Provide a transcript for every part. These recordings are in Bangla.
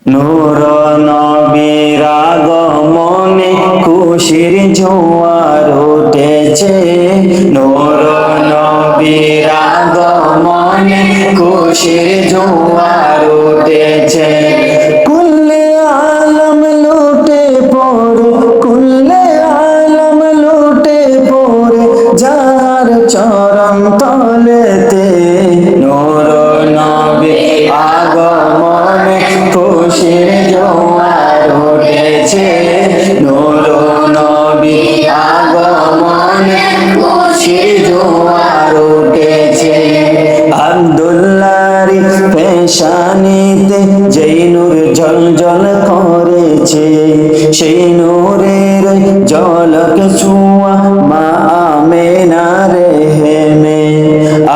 নূর নবীর আগমনে খুশির জোয়ার উঠেছে, নূর নবীর আগমনে খুশির জোয়ার উঠেছে। কুল্লে আলম লুটে পড়ে, কুল্লে আলম লুটে পড়ে যার চরণ তলেতে, নূর নবীর আগমনে খুশির জোয়ার উঠেছে, নূর নবীর আগমনে খুশির জোয়ার উঠেছে। আব্দুল্লাহর পেশানিতে যেই নূর ঝলঝল করেছে, সেই নূরের ঝলক ছোঁয়া মা আমেনার হেমে।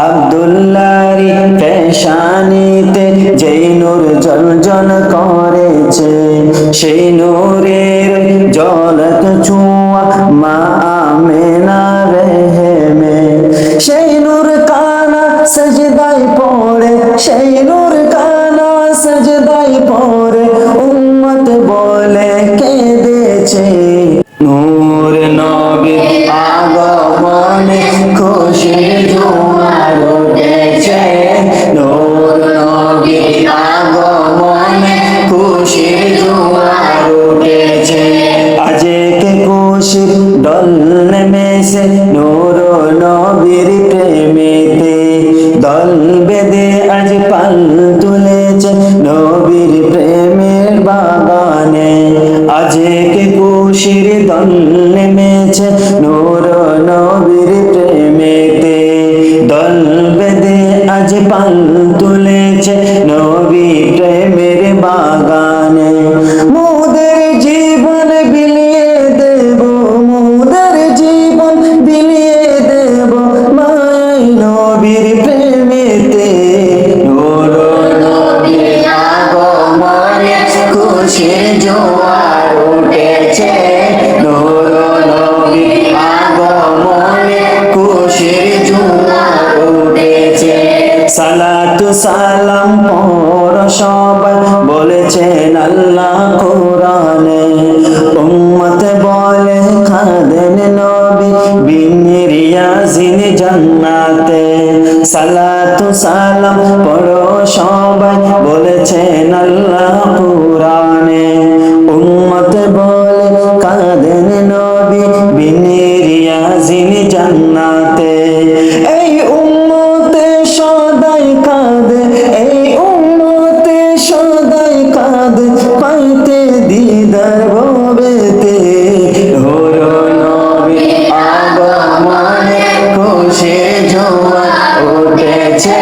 আব্দুল্লাহর পেশানিতে যেই নূর ঝলঝল করেছে, সেই নূরের ঝলক ছোঁয়া মা আমেনার হেমে। সেই নূর কানা সজদায় পড়ে, সেই নূর কানা সজদায় পড়ে উম্মত বলে কেঁদেছে, নূর নবীর আগমনে খুশির জোয়ার উঠেছে, নূর নবীর আগমনে খুশির জোয়ার উঠেছে। আজকে খুশির ডল নেমেছে নূর নবীর প্রেমেতে, দল বেঁধে আজ পাল তুলেছে নবীর প্রেমের বাগানে। আজকে খুশির দল নেমেছে নূর নবীর প্রেমেতে, দল বেঁধে আজ পাল তুলেছে নবীর প্রেমের বাগানে। মোদের জীবন বিলিয়ে দেব, মোদের জীবন বিলিয়ে দেব মাই নবীর প্রেমেতে, নূর নবীর আগমনে খুশির জোয়ার উঠেছে, নূর নবীর আগমনে খুশির জোয়ার উঠেছে। সালাতু সালাম পড় সবাই বলেছেন আল্লাহ কোরআনে, উম্মত বলে খাদেন নবী বিনির ইয়াসিন জান্নাতে। সালাতু সালাম পড় সবাই বলেছেন আল্লাহ কোরআনে, উম্মত বলে কাঁদেন নবী বিনির ইয়াসিন জান্নাতে। এই উম্মতে সদাই কাঁদে, এই উম্মতে সদাই কাঁদে পাইতে দিদার ভবেতে, নূর নবীর আগমনে খুশির জোয়ার উঠেছে,